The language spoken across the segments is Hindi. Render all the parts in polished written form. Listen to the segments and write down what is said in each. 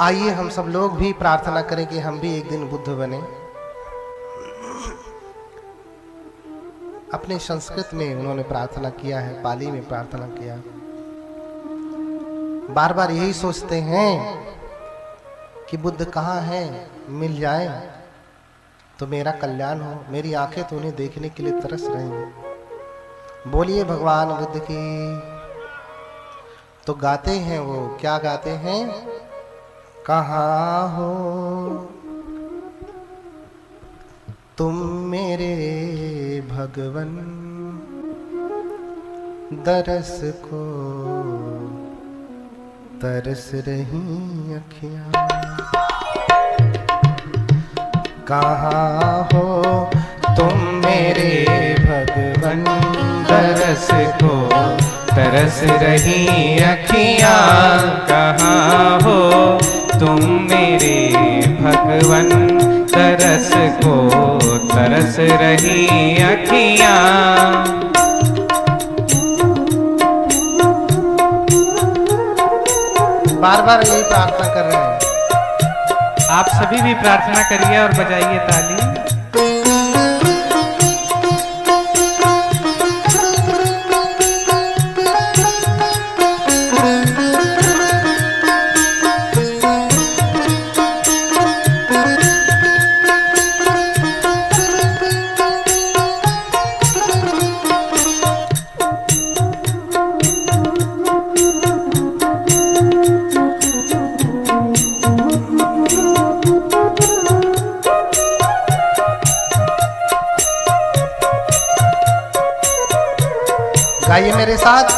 आइए हम सब लोग भी प्रार्थना करें कि हम भी एक दिन बुद्ध बने। अपने संस्कृत में उन्होंने प्रार्थना किया है, पाली में प्रार्थना किया। बार बार यही सोचते हैं कि बुद्ध कहाँ है, मिल जाए तो मेरा कल्याण हो। मेरी आंखें तो उन्हें देखने के लिए तरस रही हैं। बोलिए भगवान बुद्ध की। तो गाते हैं वो, क्या गाते हैं? कहाँ हो तुम मेरे भगवन, दरस को तरस रही अखियाँ। कहाँ हो तुम मेरे भगवन, दरस को तरस रही अखियाँ। कहाँ हो तुम मेरे भगवन, दरस को तरस रही अखियाँ। बार बार यही प्रार्थना कर रहे हैं। आप सभी भी प्रार्थना करिए और बजाइए ताली। गाइए मेरे साथ।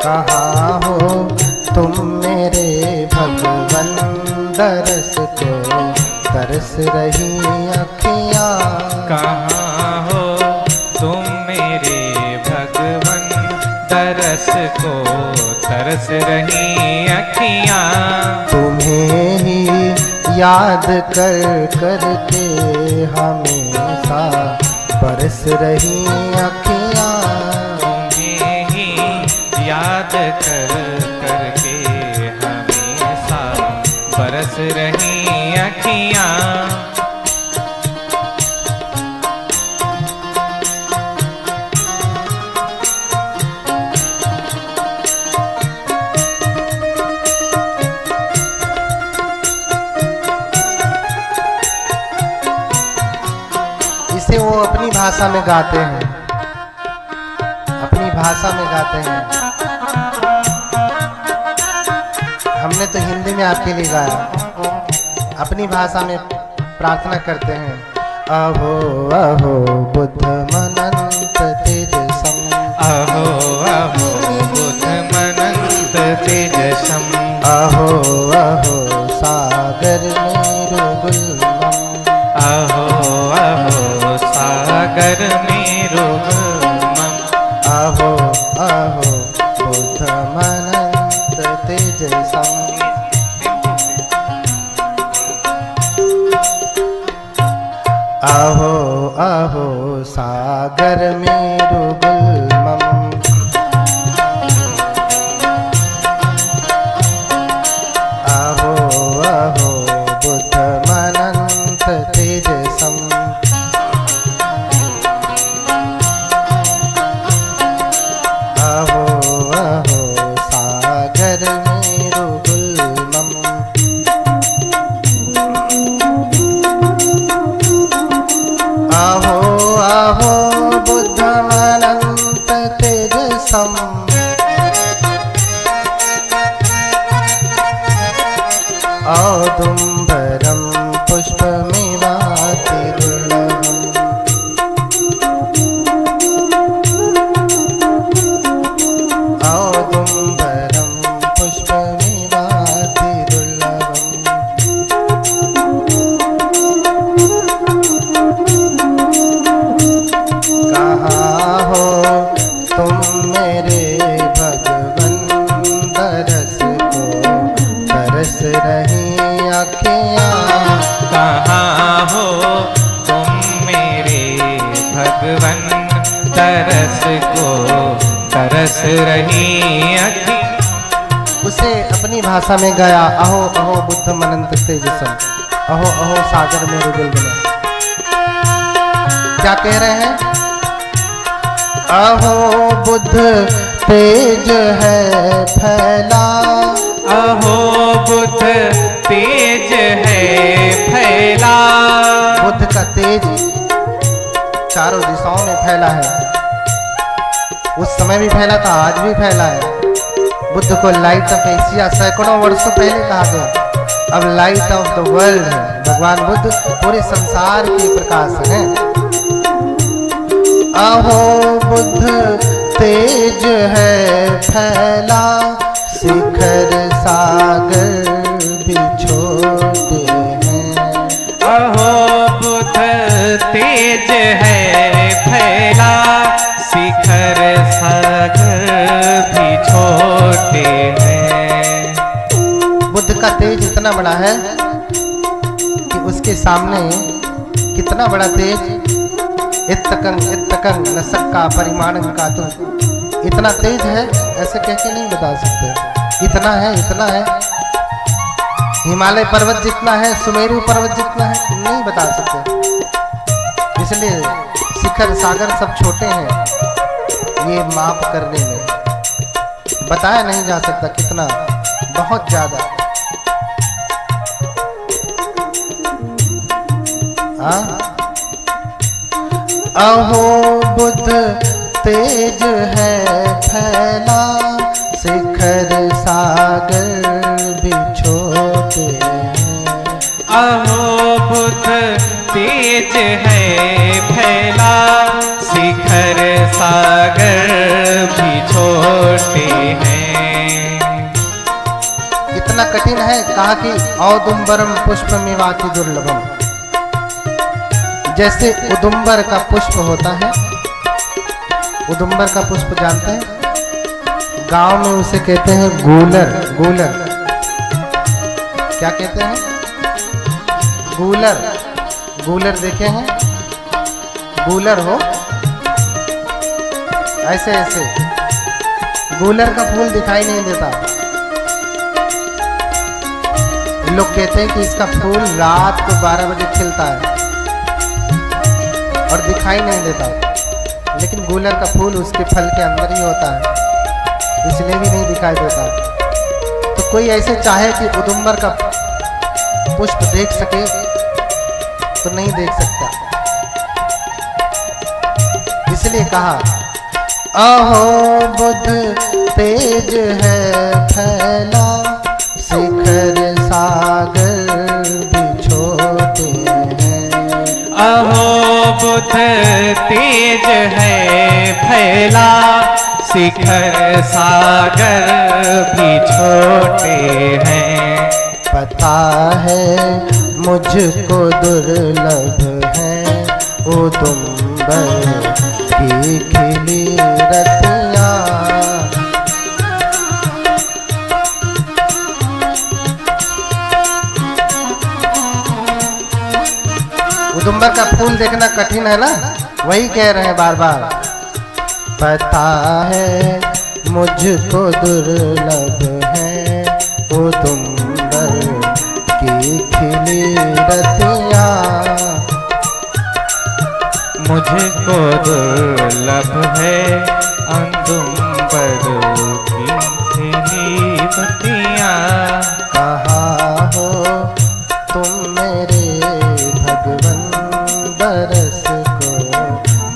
कहाँ हो तुम मेरे भगवन, दरस को तरस रही अखियाँ। कहाँ हो तुम मेरे भगवन, दरस को तरस रही अखियाँ। तुम्हें ही याद कर कर के हमेशा बरस रही अखियाँ। तुम्हें ही याद कर कर के हमेशा बरस रही अखियाँ। इसे वो अपनी भाषा में गाते हैं, अपनी भाषा में गाते हैं। हमने तो हिंदी में आपके लिए गाया, अपनी भाषा में प्रार्थना करते हैं। अहो अहो बुद्ध मनंत तेजसम, अहो अहो बुद्ध मनंत तेजसम। अहो अहो सागर मेरो गुलमम, अहो अहो सागर मेरो गुलमम। अहो अहो बुद्ध मनंत तेजसम। अहो अहो सागर मेरो गुलमम। अहो अहो बुद्ध मनंत तेजसम। अहो अहो सागर मेरो गुलमम। अहो अहो बुद्ध मनंत तेजसम। औदुम्बरं पुष्पमिवाति दुर्लभम्। औदुम्बरं पुष्पमिवाति दुर्लभम्। कहाँ हो तुम मेरे भगवन, दरस को तरस रही अखियाँ। कहाँ हो तुम मेरे भगवन, तरस को तरस रही अखियाँ। उस ऐसे अपनी भाषा में गाया, अहो अहो बुद्ध मनंत तेजसम, अहो अहो सागर में रुगलगना। क्या कह रहे हैं? अहो बुद्ध तेज है फैला, अहो बुद्ध तेज है फैला। बुद्ध का तेज चारों दिशाओं में फैला है। उस समय भी फैला था, आज भी फैला है। बुद्ध को लाइट ऑफ एशिया सैकड़ों वर्षों पहले कहा गया, अब लाइट ऑफ द वर्ल्ड है। भगवान बुद्ध पूरे संसार के प्रकाश हैं। अहो बुद्ध तेज है फैला, शिखर सागर भी छोटे हैं। अहो बुद्ध तेज है फैला, शिखर सागर भी छोटे हैं। बुद्ध का तेज इतना बड़ा है कि उसके सामने कितना बड़ा तेज, इत्तकं न सक्का परिमाणं का, तो इतना तेज है ऐसे कह के नहीं बता सकते। इतना है हिमालय पर्वत जितना है, सुमेरु पर्वत जितना है, नहीं बता सकते। इसलिए शिखर सागर सब छोटे हैं, ये माप करने में बताया नहीं जा सकता कितना, बहुत ज्यादा। अहो बुद्ध तेज है फैला, शिखर सागर भी छोटे हैं। अहो बुद्ध तेज है फैला, शिखर सागर भी छोटे हैं। इतना कठिन है, कहा कि औदुम्बरम पुष्पमिवाति दुर्लभम। जैसे उदुम्बर का पुष्प होता है, उदुम्बर का पुष्प जानते हैं, गांव में उसे कहते हैं गूलर। गूलर क्या कहते हैं? गूलर। गूलर देखे हैं? गूलर हो ऐसे ऐसे, गूलर का फूल दिखाई नहीं देता। लोग कहते हैं कि इसका फूल रात को 12 बजे खिलता है और दिखाई नहीं देता, लेकिन गूलर का फूल उसके फल के अंदर ही होता है, इसलिए भी नहीं दिखाई देता। तो कोई ऐसे चाहे कि उदुम्बर का पुष्प देख सके तो नहीं देख सकता। इसलिए कहा अहो बुद्ध तेज है फैला, शिखर सागर भी छोटे हैं। अहो बुद्ध तेज है फैला, शिखर सागर भी छोटे हैं। पता है मुझको दुर्लभ है उदुम्बर की खिली रतियाँ। उदुम्बर का फूल देखना कठिन है ना, वही कह रहे हैं बार बार। पता है मुझको दुर्लभ है उदुम्बर की खिली रतियाँ। मुझको दुर्लभ है औदुम्बर की खिली बतियाँ। कहाँ हो तुम मेरे भगवन, बरस को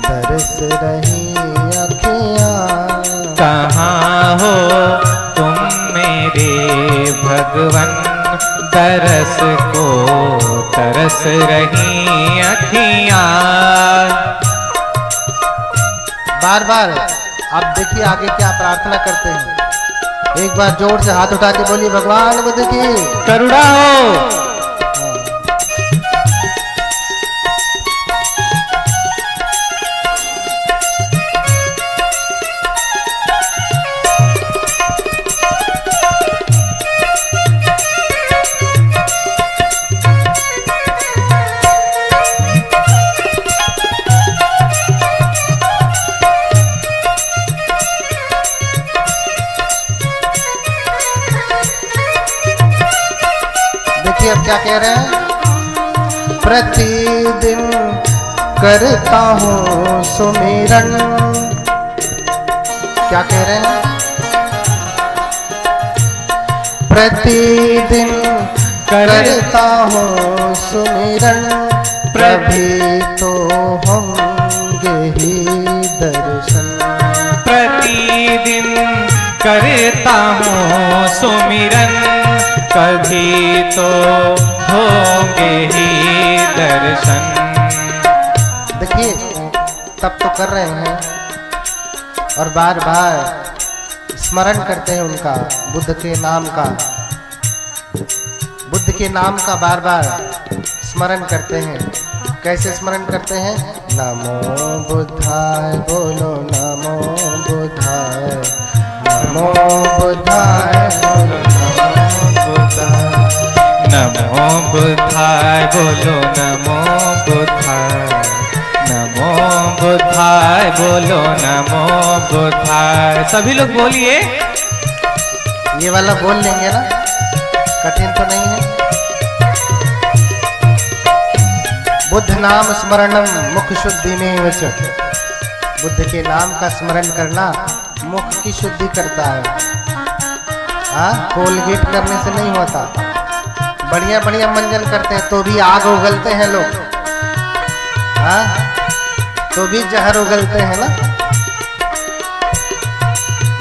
तरस रही अखियाँ। कहाँ हो तुम मेरे भगवन, तरस को तरस रही अखियाँ। बार बार आप देखिए आगे क्या प्रार्थना करते हैं। एक बार जोर से हाथ उठा के बोलिए भगवान बुद्ध की करुणा हो। देखिए अब क्या कह रहे हैं। प्रतिदिन करता हूँ सुमिरन, क्या कह रहे हैं। प्रतिदिन करता हूँ सुमिरन, प्रभी तो होंगे ही दर्शन। प्रतिदिन करता हूँ सुमिरन, कभी तो होंगे ही दर्शन। देखिए तब तो कर रहे हैं और बार बार स्मरण करते हैं उनका, बुद्ध के नाम का, बुद्ध के नाम का बार बार स्मरण करते हैं। कैसे स्मरण करते हैं। नमो बुद्धाय बोलो, नमो बुद्धाय, नमो बुद्धाय बोलो, नमो बुद्धाय, नमो बुद्धाय बोलो, नमो बुद्धाय, नमो बुद्धाय बोलो, नमो बुद्धाय। सभी लोग बोलिए। ये वाला बोल लेंगे ना, कठिन तो नहीं है। बुद्ध नाम स्मरणम मुख शुद्धि में वच, बुद्ध के नाम का स्मरण करना मुख की शुद्धि करता है। हाँ, कोलगेट करने से नहीं होता। बढ़िया बढ़िया मंजन करते हैं तो भी आग उगलते हैं लोग। हाँ, तो भी जहर उगलते हैं ना।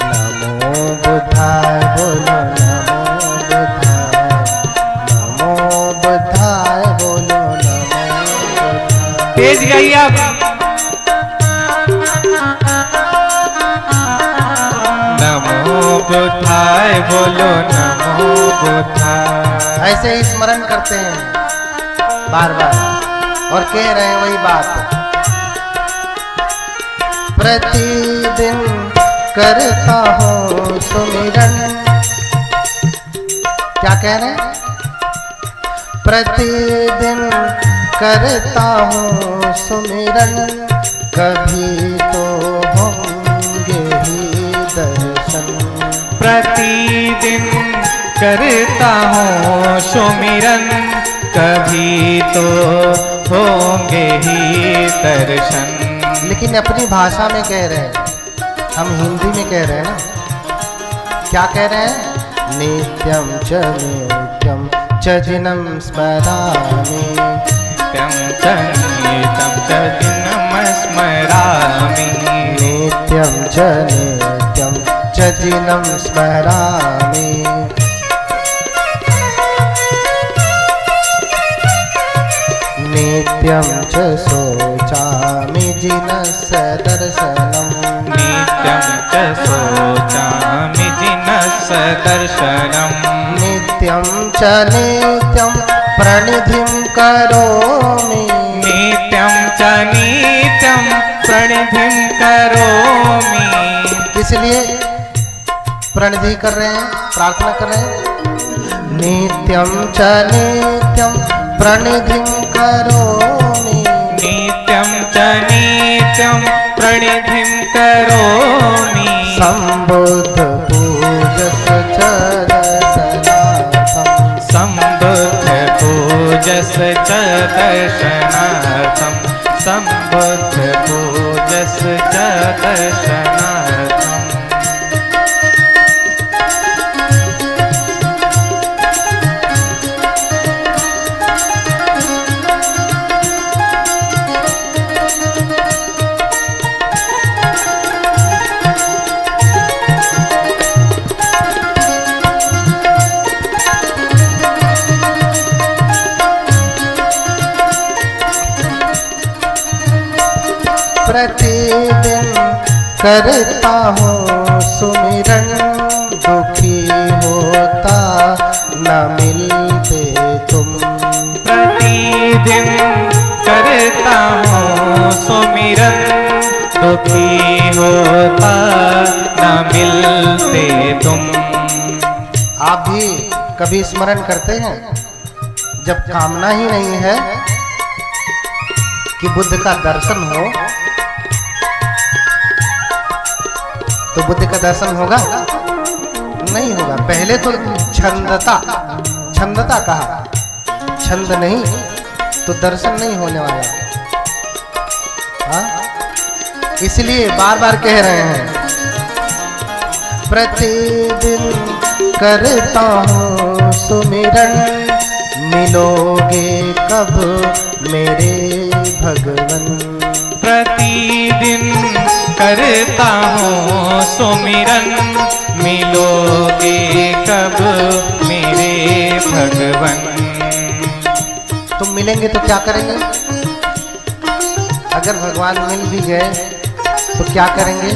नमो बुद्धाय बोलो, नमो बुद्धाय, नमो बुद्धाय बोलो, नमो बुद्धाय। तेज गाइए आप। नमो बुद्धाय बोलो, नमो बुद्धाय। ऐसे ही स्मरण करते हैं बार बार और कह रहे हैं वही बात। प्रतिदिन करता हूँ सुमिरन, क्या कह रहे हैं। प्रतिदिन करता हूँ सुमिरन, कभी तो होंगे ही दर्शन। प्रतिदिन करता हूँ सुमिरन, कभी तो होंगे ही दर्शन। लेकिन अपनी भाषा में कह रहे हैं, हम हिंदी में कह रहे हैं ना। क्या कह रहे हैं। नित्यम च नित्यम च दिनं स्मरामि, नित्यं च नित्यं च दिनं स्मरामि, नित्यं च नित्यं च दिनं स्मरामि। नित्यं च शोचामि जिनस्य दर्शनम्, नित्यं च शोचामि जिनस्य दर्शनम्। नित्यं च नित्यं प्रणिधिं करोमि, नित्यं च नित्यं प्रणिधिं करोमि। किस लिए प्रणिधि कर रहे हैं, प्रार्थना कर रहे हैं। नित्यं च नित्यं प्रणिधिं करोमि, नित्यं च नित्यं प्रणिधिं करोमि। संबुद्ध पूजस च दर्शनार्थं, संबुद्ध पूजस च दर्शनार्थं, संबुद्ध पूजस च दर्शनार्थं। प्रतिदिन करता हूँ सुमिरन, दुखी होता न मिलते तुम। प्रतिदिन करता हूँ सुमिरन, दुखी होता न मिलते तुम। आप भी कभी स्मरण करते हैं जब कामना ही नहीं है कि बुद्ध का दर्शन हो, तो बुद्ध का दर्शन होगा नहीं होगा। पहले तो छंदता, छंदता कहा छंद नहीं तो दर्शन नहीं होने वाला। हाँ? इसलिए बार बार कह रहे हैं, प्रतिदिन करता हूँ सुमिरन, मिलोगे कब मेरे भगवन। प्रतिदिन करता हूँ सुमिरन, मिलोगे कब मेरे भगवन। तुम मिलेंगे तो क्या करेंगे? अगर भगवान मिल भी गए तो क्या करेंगे?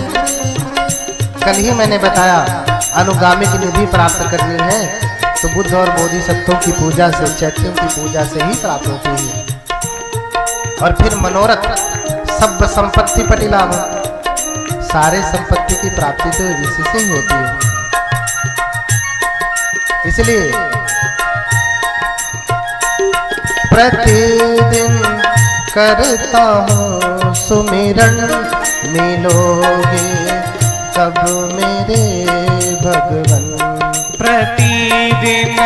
कल ही मैंने बताया, अनुगामी की निधि प्राप्त करनी है तो बुद्ध और बोधिसत्वों की पूजा से, चैत्यों की पूजा से ही प्राप्त होती है। और फिर मनोरथ सब संपत्ति पटिलाभ, सारे संपत्ति की प्राप्ति तो इसी से ही होती है। इसलिए प्रतिदिन करता हूँ सुमिरन, मिलोगे कब मेरे भगवन। प्रतिदिन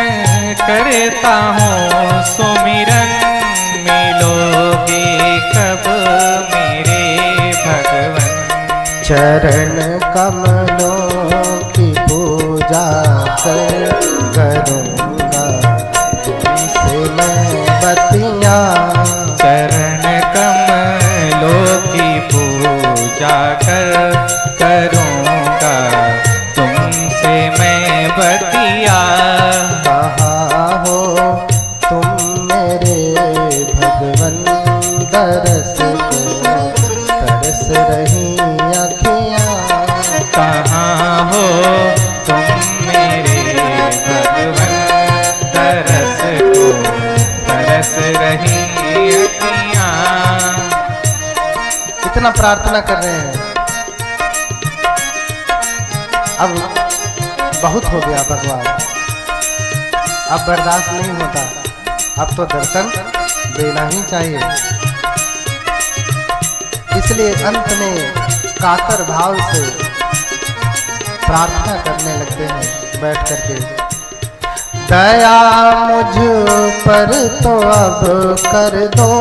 करता हूँ सुमिरन, मिलोगे कब मेरे भगवन। चरण कमलों की पूजा करूँगा तुमसे मैं बतिया। चरण कमलों की पूजा करूँगा तुमसे मैं बतिया। कहाँ हो तुम मेरे भगवन, दरस को तरस रही अखियाँ। कहाँ हो तुम मेरे भगवन, तरस को तरस रही अखियाँ। इतना प्रार्थना कर रहे हैं। अब बहुत हो गया भगवान, अब बर्दाश्त नहीं होता, अब तो दर्शन देना ही चाहिए। इसलिए अंत में कातर भाव से प्रार्थना करने लगते हैं बैठ करके, दया मुझ पर तो अब कर दो।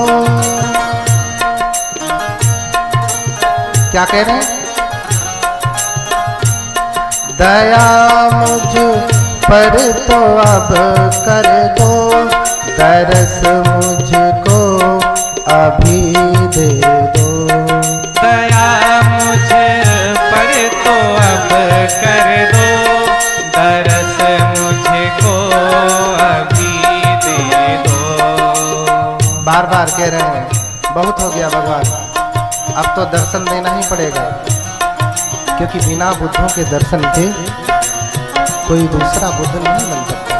क्या कह रहे हैं? दया मुझ पर तो अब कर दो, दरस मुझको अभी दे दो। दया मुझ पर तो अब कर दो, दरस मुझको अभी दे दो। बार बार कह रहे हैं, बहुत हो गया भगवान, अब तो दर्शन देना ही पड़ेगा, क्योंकि बिना बुद्धों के दर्शन के कोई दूसरा बुद्ध नहीं बन सकता।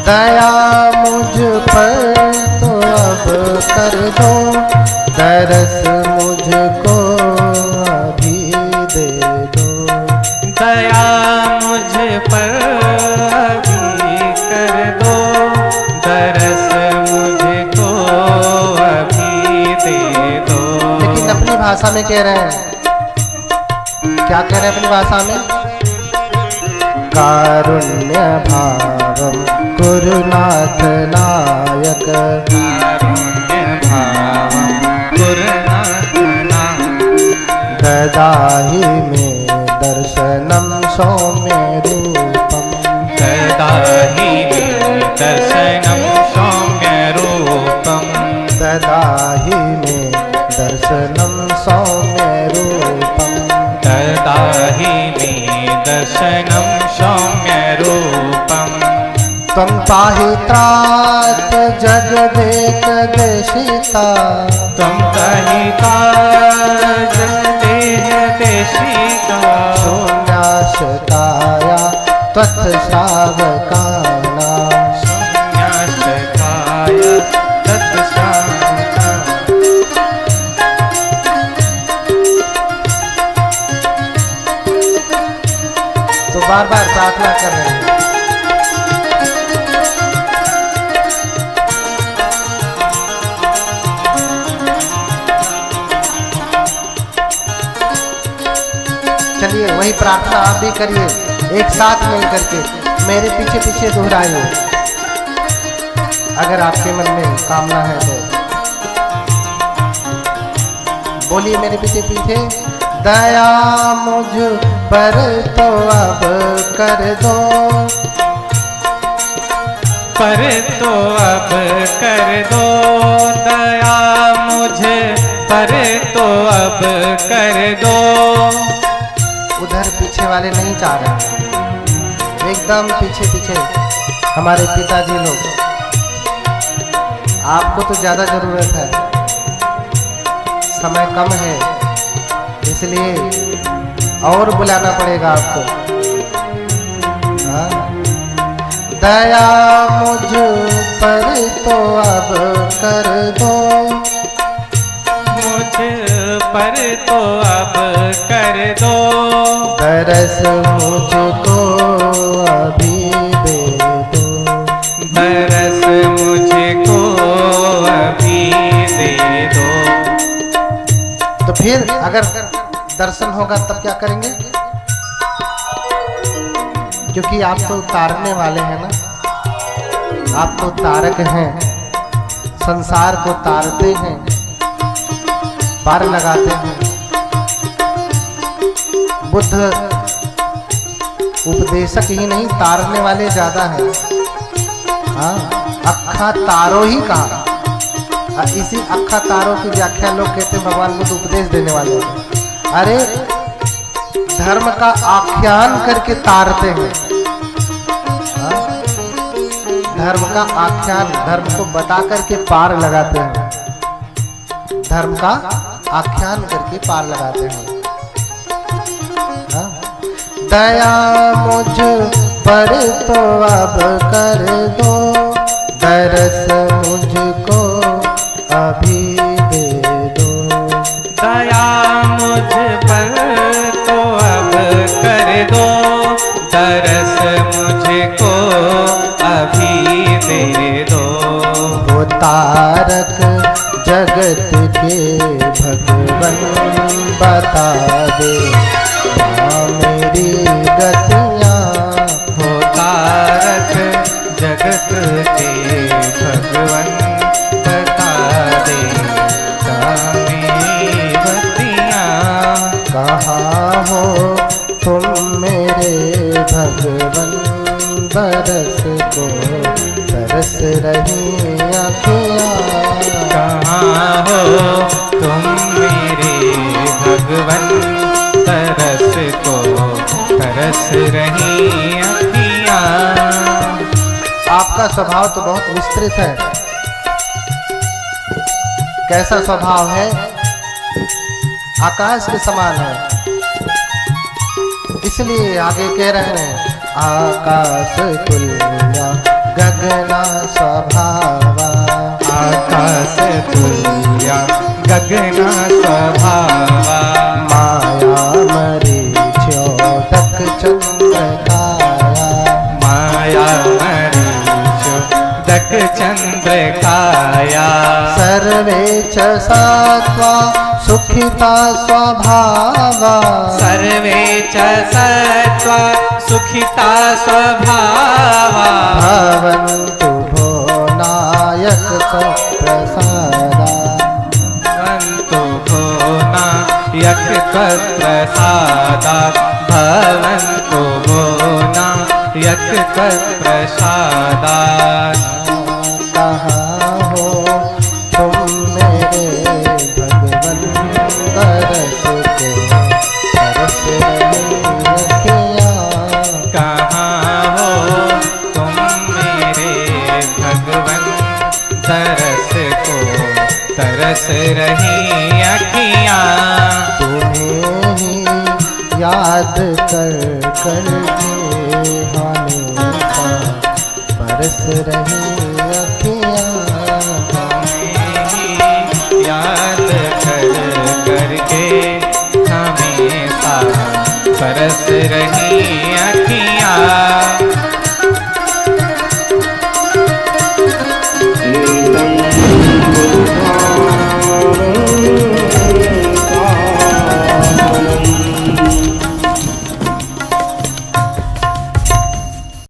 दया मुझ पर तो अब कर दो, दरस मुझको अभी दे दो। दया मुझ पर अभी कर दो, दरस मुझको अभी दे दो। लेकिन अपनी भाषा में कह रहे हैं, क्या कह रहे हैं अपनी भाषा में? कारुण्य भावम गुरुनाथ नायक, कारुण्य भावम गुरुनाथ नायक। ददाहि मे दर्शनम सौम्य रूपम, ददाहि मे दर्शनम सौम्य रूपम। ददाहि मे दर्शनम सौम्य रूपम। ददाहि मे दर्शनम सौम्य रूपम। त्वं पाहि त्रात जगदेक देशिता, त्वं पाहि त्रात जगदेक देशिता। शून्याशताया त्वत्श्रावकाना, शून्याशताया त्वत्श्रावकाना। तो बार बार प्रार्थना कर रहे हैं। चलिए वही प्रार्थना आप भी करिए, एक साथ मिल करके मेरे पीछे पीछे दोहराइए। अगर आपके मन में कामना है तो बोलिए मेरे पीछे पीछे। दया मुझ पर तो अब कर दो, पर तो अब कर दो, दया मुझे पर तो अब कर दो। उधर पीछे वाले नहीं चाह रहे, एकदम पीछे पीछे हमारे पिताजी लोग। आपको तो ज्यादा जरूरत है, समय कम है, इसलिए और बुलाना पड़ेगा आपको। हाँ? दया मुझ पर तो अब कर दो, मुझ पर तो अब कर दो, तरस मुझको अभी दे दो, बरस मुझको अभी दे दो। तो फिर अगर दर्शन होगा तब क्या करेंगे? क्योंकि आप तो तारने वाले हैं ना, आप तो तारक हैं, संसार को तारते हैं, पार लगाते हैं। बुद्ध उपदेशक ही नहीं, तारने वाले ज्यादा हैं। हाँ, अखा तारो ही कहा। इसी अखा तारो की व्याख्या लोग कहते हैं भगवान बुद्ध उपदेश देने वाले हैं। अरे धर्म का आख्यान करके तारते हैं। हाँ? धर्म का आख्यान, धर्म को बता करके पार लगाते हैं, धर्म का आख्यान करके पार लगाते हैं। हाँ? दया मुझ पर तो अब कर दो, दरस मुझको अभी दे दो, दया मुझ पर तो अब कर दो, दरस मुझको अभी दे दो। वो तारक जगत के भगवन बता दे मेरी गतियाँ, हो तारक जगत के भगवन बता दे मेरी गतियाँ। कहाँ हो तुम मेरे भगवन, बरस को तरस रही आँखियाँ। कहाँ हो तुम मेरे भगवन, तरस को तरस रही अखियाँ। आपका स्वभाव तो बहुत विस्तृत है। कैसा स्वभाव है? आकाश के समान है। इसलिए आगे कह रहे हैं आकाश तुल्य गगना स्वभावा, आकाश तुल्य गगना स्वभावा, माया मरीचोदक चंद्र काया, माया मरीचोदक चंद्र काया। सर्वे च सत्वा सुखिता स्वभावा, सर्वे च सत्वा सुखिता स्वभावा, भवन्तु भो नायक सत्प्रसादा, भवन्तु भो नायक सत्प्रसादा, भवन्तु भो नायक सत्प्रसादा। कहाँ हो तुम मेरे भगवन, बरस को तरस रही अखियाँ। कहाँ हो तुम मेरे भगवन, तरस को तरस रही अखियाँ। तुम्हें ही याद कर कर के हमेशा बरस रही